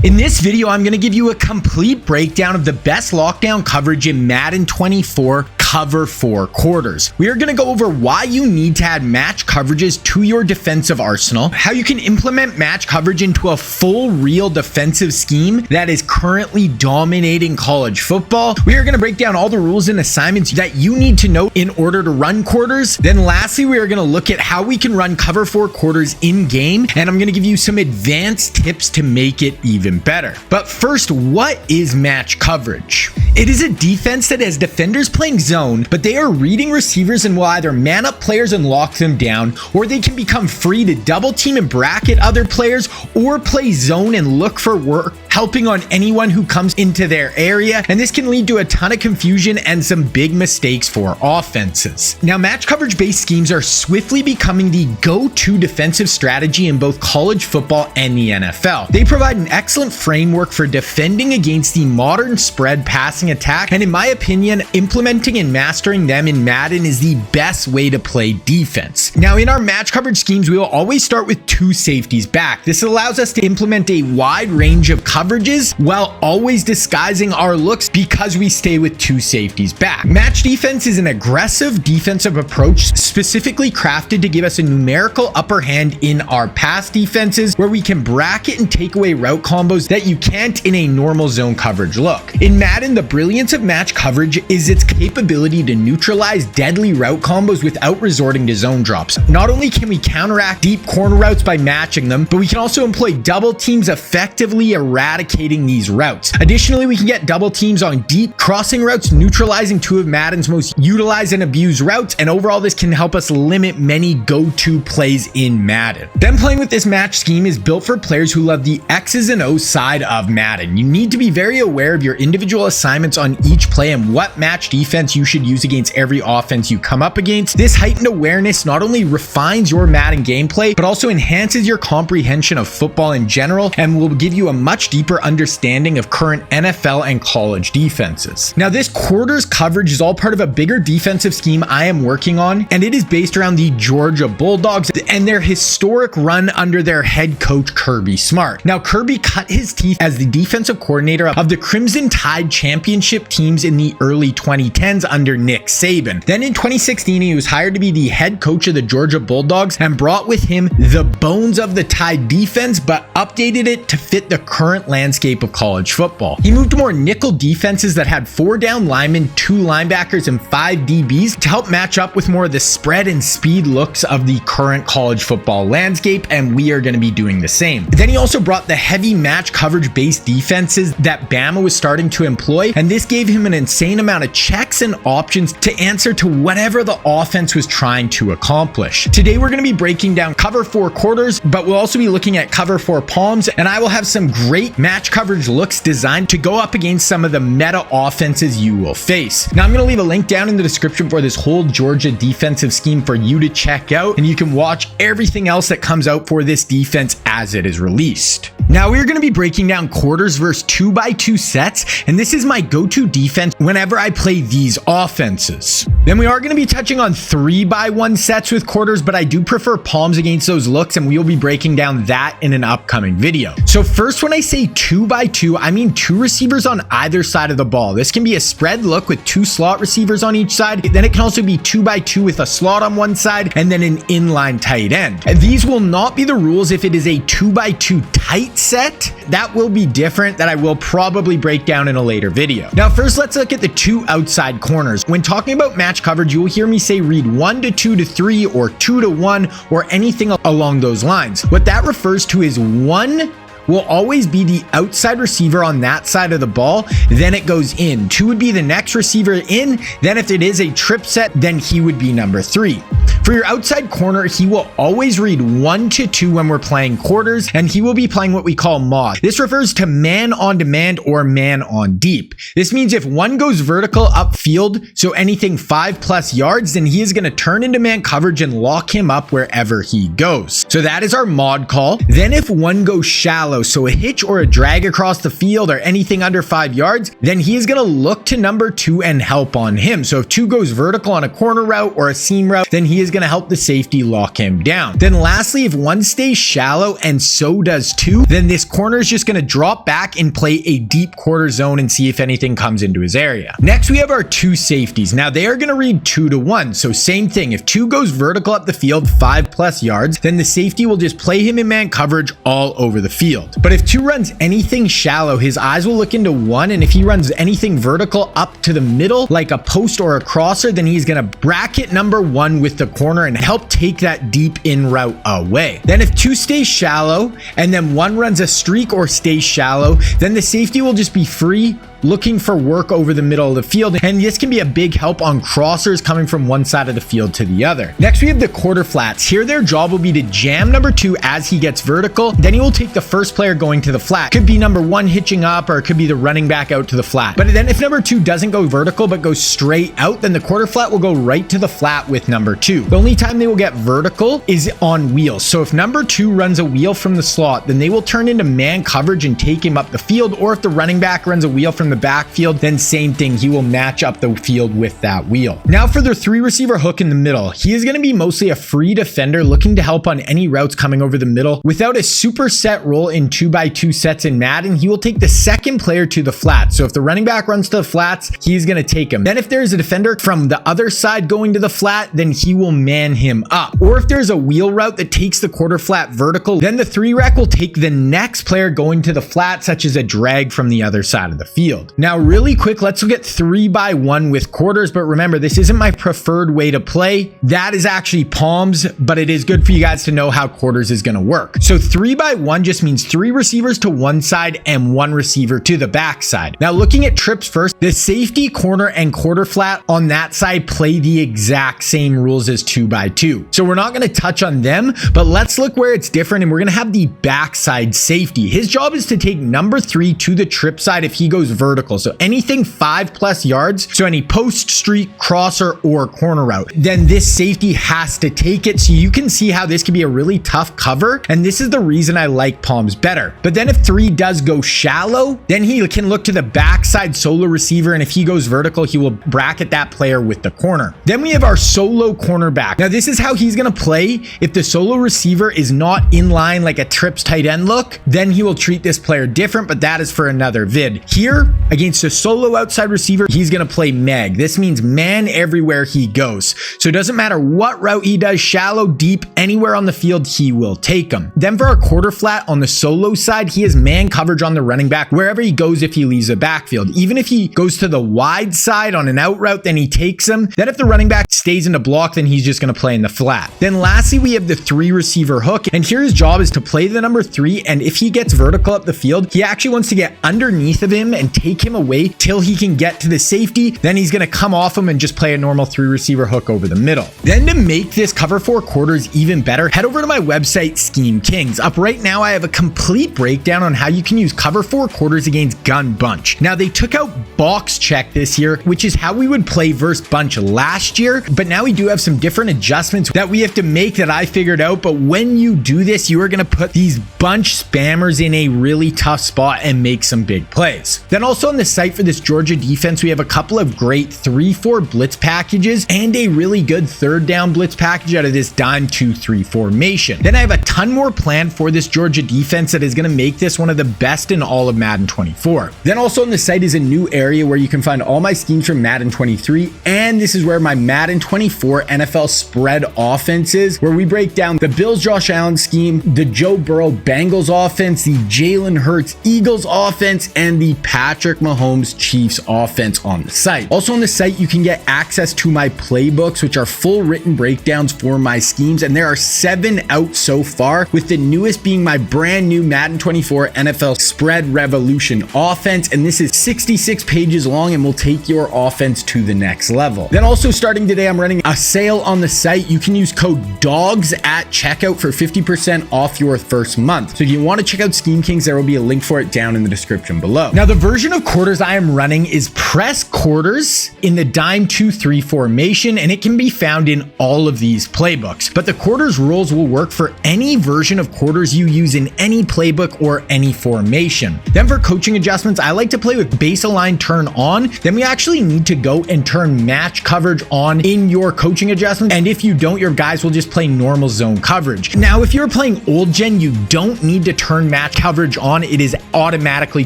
In this video, I'm going to give you a complete breakdown of the best lockdown coverage in Madden 24 cover 4 quarters. We are going to go over why you need to add match coverages to your defensive arsenal, how you can implement match coverage into a full real defensive scheme that is currently dominating college football. We are going to break down all the rules and assignments that you need to know in order to run quarters. Then lastly, we are going to look at how we can run cover 4 quarters in game, and I'm going to give you some advanced tips to make it even better. But first, what is match coverage? It is a defense that has defenders playing zone, but they are reading receivers and will either man up players and lock them down, or they can become free to double team and bracket other players, or play zone and look for work, helping on anyone who comes into their area, and this can lead to a ton of confusion and some big mistakes for offenses. Now, match coverage based schemes are swiftly becoming the go-to defensive strategy in both college football and the NFL. They provide an excellent framework for defending against the modern spread passing attack, and in my opinion, implementing and mastering them in Madden is the best way to play defense. Now, in our match coverage schemes, we will always start with 2 safeties back. This allows us to implement a wide range of coverages while always disguising our looks because we stay with 2 safeties back. Match defense is an aggressive defensive approach specifically crafted to give us a numerical upper hand in our pass defenses, where we can bracket and take away route combos that you can't in a normal zone coverage look. In Madden, the brilliance of match coverage is its capability to neutralize deadly route combos without resorting to zone drops. Not only can we counteract deep corner routes by matching them, but we can also employ double teams, effectively eradicating these routes. Additionally, we can get double teams on deep crossing routes, neutralizing 2 of Madden's most utilized and abused routes, and overall this can help us limit many go-to plays in Madden. Then playing with this match scheme is built for players who love the X's and O's side of Madden. You need to be very aware of your individual assignments on each play and what match defense you should use against every offense you come up against. This heightened awareness not only refines your Madden gameplay, but also enhances your comprehension of football in general and will give you a much deeper understanding of current NFL and college defenses. Now, this quarters coverage is all part of a bigger defensive scheme I am working on, and it is based around the Georgia Bulldogs and their historic run under their head coach Kirby Smart. Now, Kirby cut his teeth as the defensive coordinator of the Crimson Tide championship teams in the early 2010s under Nick Saban. Then in 2016, he was hired to be the head coach of the Georgia Bulldogs and brought with him the bones of the Tide defense, but updated it to fit the current landscape of college football. He moved to more nickel defenses that had 4 down linemen, 2 linebackers, and 5 DBs to help match up with more of the spread and speed looks of the current college football landscape, and we are going to be doing the same. Then he also brought the heavy match coverage based defenses that Bama was starting to employ, and this gave him an insane amount of checks and options to answer to whatever the offense was trying to accomplish. Today we're going to be breaking down cover 4 quarters, but we'll also be looking at cover 4 palms, and I will have some great match coverage looks designed to go up against some of the meta offenses you will face. Now, I'm going to leave a link down in the description for this whole Georgia defensive scheme for you to check out, and you can watch everything else that comes out for this defense as it is released. Now, we're going to be breaking down quarters versus 2x2 sets, and this is my go-to defense whenever I play these offenses. Then we are going to be touching on 3x1 sets with quarters, but I do prefer palms against those looks, and we will be breaking down that in an upcoming video. So first, when I say 2x2, I mean 2 receivers on either side of the ball. This can be a spread look with 2 slot receivers on each side. Then it can also be 2x2 with a slot on one side and then an inline tight end. And these will not be the rules if it is a 2x2 tight set. That will be different, that I will probably break down in a later video. Now, first, let's look at the 2 outside corners. When talking about match coverage, you will hear me say read 1 to 2 to 3 or 2 to 1 or anything along those lines. What that refers to is 1 will always be the outside receiver on that side of the ball, then it goes in. 2 would be the next receiver in, then if it is a trip set, then he would be number 3. For your outside corner, he will always read 1 to 2 when we're playing quarters, and he will be playing what we call mod. This refers to man on demand or man on deep. This means if 1 goes vertical upfield, so anything 5+ yards, then he is going to turn into man coverage and lock him up wherever he goes. So that is our mod call. Then if 1 goes shallow, shallow, so a hitch or a drag across the field or anything under 5 yards, then he is going to look to number 2 and help on him. So if 2 goes vertical on a corner route or a seam route, then he is going to help the safety lock him down. Then lastly, if 1 stays shallow and so does 2, then this corner is just going to drop back and play a deep quarter zone and see if anything comes into his area. Next, we have our 2 safeties. Now they are going to read 2 to 1. So same thing. If 2 goes vertical up the field 5+ yards, then the safety will just play him in man coverage all over the field. But if 2 runs anything shallow, his eyes will look into 1, and if he runs anything vertical up to the middle, like a post or a crosser, then he's going to bracket number 1 with the corner and help take that deep in route away. Then if 2 stays shallow and then 1 runs a streak or stays shallow, then the safety will just be free looking for work over the middle of the field, and this can be a big help on crossers coming from one side of the field to the other. Next, we have the quarter flats. Here their job will be to jam number 2 as he gets vertical, then he will take the first player going to the flat. Could be number 1 hitching up, or it could be the running back out to the flat. But then if number 2 doesn't go vertical but goes straight out, then the quarter flat will go right to the flat with number 2. The only time they will get vertical is on wheels. So if number 2 runs a wheel from the slot, then they will turn into man coverage and take him up the field, or if the running back runs a wheel from the backfield, then same thing, he will match up the field with that wheel. Now for their 3 receiver hook in the middle, he is going to be mostly a free defender looking to help on any routes coming over the middle. Without a super set role in 2x2 sets in Madden, he will take the second player to the flat. So if the running back runs to the flats, he's going to take him. Then if there's a defender from the other side going to the flat, then he will man him up. Or if there's a wheel route that takes the quarter flat vertical, then the 3 rec will take the next player going to the flat, such as a drag from the other side of the field. Now really quick, let's look at 3x1 with quarters, but remember, this isn't my preferred way to play. That is actually palms, but it is good for you guys to know how quarters is going to work. So 3x1 just means 3 receivers to one side and 1 receiver to the back side. Now looking at trips first, the safety, corner, and quarter flat on that side play the exact same rules as 2x2. So we're not going to touch on them, but let's look where it's different, and we're going to have the backside safety. His job is to take number 3 to the trip side if he goes vertical. So anything 5+ yards, so any post, streak, crosser, or corner route, then this safety has to take it. So you can see how this can be a really tough cover, and this is the reason I like palms better. But then if 3 does go shallow, then he can look to the backside solo receiver, and if he goes vertical, he will bracket that player with the corner. Then we have our solo cornerback. Now this is how he's going to play. If the solo receiver is not in line like a trips tight end look, then he will treat this player different, but that is for another vid. Here, against a solo outside receiver, he's going to play mag. This means man everywhere he goes. So it doesn't matter what route he does, shallow, deep, anywhere on the field, he will take them. Then for our quarter flat on the solo side, he has man coverage on the running back wherever he goes if he leaves the backfield. Even if he goes to the wide side on an out route, then he takes him. Then if the running back stays in the block, then he's just going to play in the flat. Then lastly, we have the 3 receiver hook, and here his job is to play the number 3, and if he gets vertical up the field, he actually wants to get underneath of him and take him away till he can get to the safety. Then he's going to come off him and just play a normal 3 receiver hook over the middle. Then to make this cover 4 quarters even better, head over to my website, Scheme Kings. Up right now, I have a complete breakdown on how you can use cover 4 quarters against gun bunch. Now they took out box check this year, which is how we would play versus bunch last year, but now we do have some different adjustments that we have to make that I figured out. But when you do this, you are going to put these bunch spammers in a really tough spot and make some big plays. Then also on the site for this Georgia defense, we have a couple of great 3-4 blitz packages and a really good 3rd down blitz package out of this dime 2-3 formation. Then I have a ton more planned for this Georgia defense that is going to make this one of the best in all of Madden 24. Then also on the site is a new area where you can find all my schemes from Madden 23, and this is where my Madden 24 NFL spread offense is, where we break down the Bills Josh Allen scheme, the Joe Burrow Bengals offense, the Jalen Hurts Eagles offense, and the Patrick Mahomes Chiefs offense on the site. Also on the site, you can get access to my playbooks, which are full written breakdowns for my schemes, and there are 7 out so far, with the newest being my brand new Madden 24 NFL Spread Revolution offense, and this is 66 pages long and will take your offense to the next level. Then also starting today, I'm running a sale on the site. You can use code DOGS at checkout for 50% off your first month. So if you want to check out Scheme Kings, there will be a link for it down in the description below. Now the version of quarters I am running is press quarters in the dime 2-3 formation, and it can be found in all of these playbooks. But the quarters rules will work for any version of quarters you use in any playbook or any formation. Then for coaching adjustments, I like to play with base align turn on. Then we actually need to go and turn match coverage on in your coaching adjustments. And if you don't, your guys will just play normal zone coverage. Now, if you're playing old gen, you don't need to turn match coverage on. It is automatically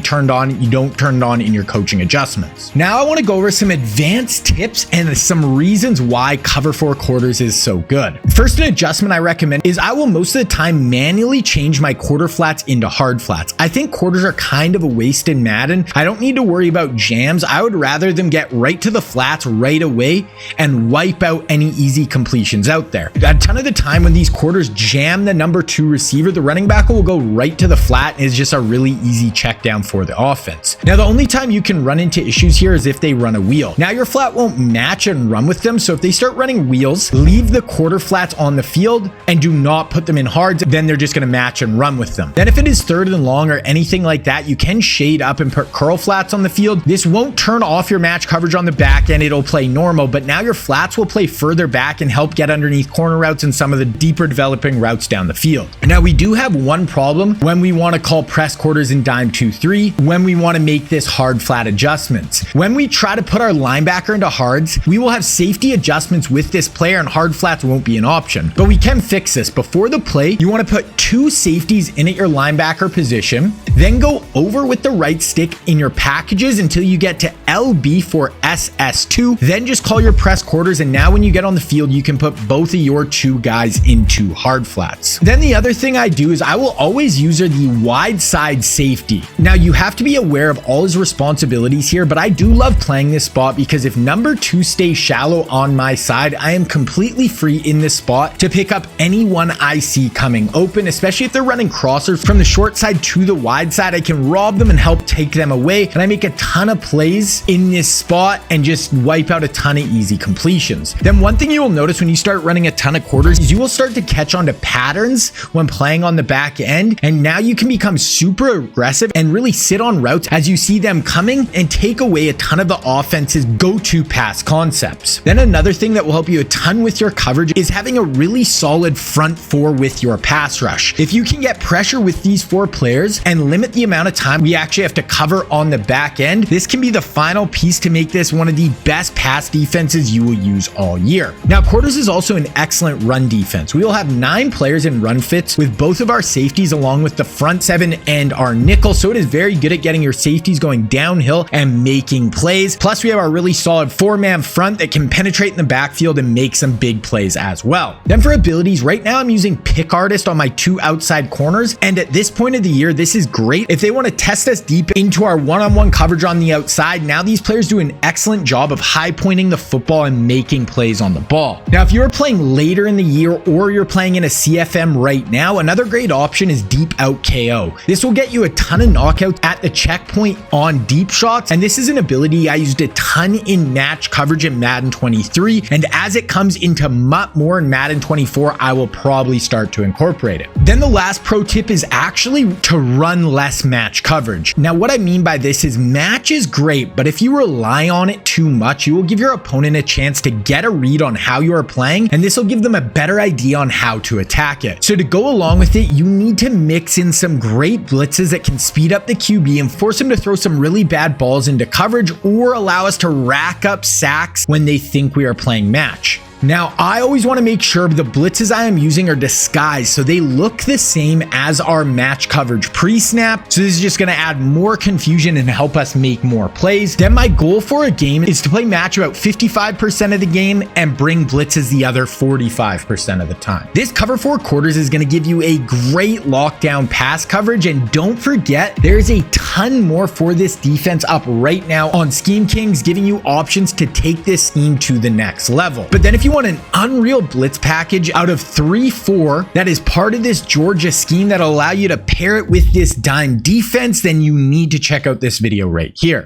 turned on. You don't turn it on in your coaching adjustments. Now I want to go over some advanced tips and some reasons why cover 4 quarters is so good. First, an adjustment I recommend is I will most of the time manually change my quarter flats into hard flats. I think quarters are kind of a waste in Madden. I don't need to worry about jams. I would rather them get right to the flats right away and wipe out any easy completions out there. A ton of the time when these quarters jam the number 2 receiver, the running back will go right to the flat, and it's just a really easy check down for the offense. Now, the only time you can run into issues here is if they run a wheel. Now, your flat won't match and run with them, so if they start running wheels, leave the quarter flats on the field and do not put them in hards, then they're just going to match and run with them. Then if it is 3rd and long or anything like that, you can shade up and put curl flats on the field. This won't turn off your match coverage on the back end. It'll play normal, but now your flats will play further back and help get underneath corner routes and some of the deeper developing routes down the field. Now, we do have one problem when we want to call press quarters in dime 2-3, when we want to make this hard flat adjustments. When we try to put our linebacker into hards, we will have safety adjustments with this player and hard flats won't be an option. But we can fix this. Before the play, you want to put 2 safeties in at your linebacker position, then go over with the right stick in your packages until you get to LB for SS2, then just call your press quarters, and now when you get on the field, you can put both of your 2 guys into hard flats. Then the other thing I do is I will always use the wide side safety. Now, you have to be aware of all his responsibilities here, but I do love playing this spot because if number 2 stays shallow on my side, I am completely free in this spot to pick up anyone I see coming open, especially if they're running crossers from the short side to the wide side. I can rob them and help take them away, and I make a ton of plays in this spot and just wipe out a ton of easy completions. Then one thing you will notice when you start running a ton of quarters is you will start to catch on to patterns when playing on the back end, and now you can become super aggressive and really sit on routes as you see them coming and take away a ton of the offense's go-to pass concepts. Then another thing that will help you a ton with your coverage is having a really solid front 4 with your pass rush. If you can get pressure with these 4 players and limit the amount of time we actually have to cover on the back end, this can be the final piece to make this one of the best pass defenses you will use all year. Now, quarters is also an excellent run defense. We will have 9 players in run fits with both of our safeties along with the front 7 and our nickel, so it is very good at getting your safeties going downhill and making plays. Plus, we have our really solid 4-man front that can penetrate in the backfield and make some big plays as well. Then for abilities, right now I'm using pick artist on my 2 outside corners, and at this point of the year, this is great if they want to test us deep into our one-on-one coverage on the outside. Now these players do an excellent job of high pointing the football and making plays on the ball. Now, if you're playing later in the year or you're playing in a CFM right now, another great option is deep out KO. This will get you a ton of knockouts at the checkpoint on deep shots, and this is an ability I used a ton in match coverage in Madden 23, and as it comes into MUT more in Madden 24, I will probably start to incorporate it. Then the last pro tip is actually to run less match coverage. Now, what I mean by this is match is great, but if you rely on it too much, you will give your opponent a chance to get a read on how you are playing, and this will give them a better idea on how to attack it. So to go along with it, you need to mix in some great blitzes that can speed up the QB and force him to throw some really bad balls into coverage or allow us to rack up sacks when they think we are playing match. Now, I always want to make sure the blitzes I am using are disguised so they look the same as our match coverage pre-snap. So this is just going to add more confusion and help us make more plays. Then my goal for a game is to play match about 55% of the game and bring blitzes the other 45% of the time. This cover 4 quarters is going to give you a great lockdown pass coverage, and don't forget there's a ton more for this defense up right now on Scheme Kings, giving you options to take this scheme to the next level. But then if you want an unreal blitz package out of 3-4 that is part of this Georgia scheme that'll allow you to pair it with this dime defense, then you need to check out this video right here.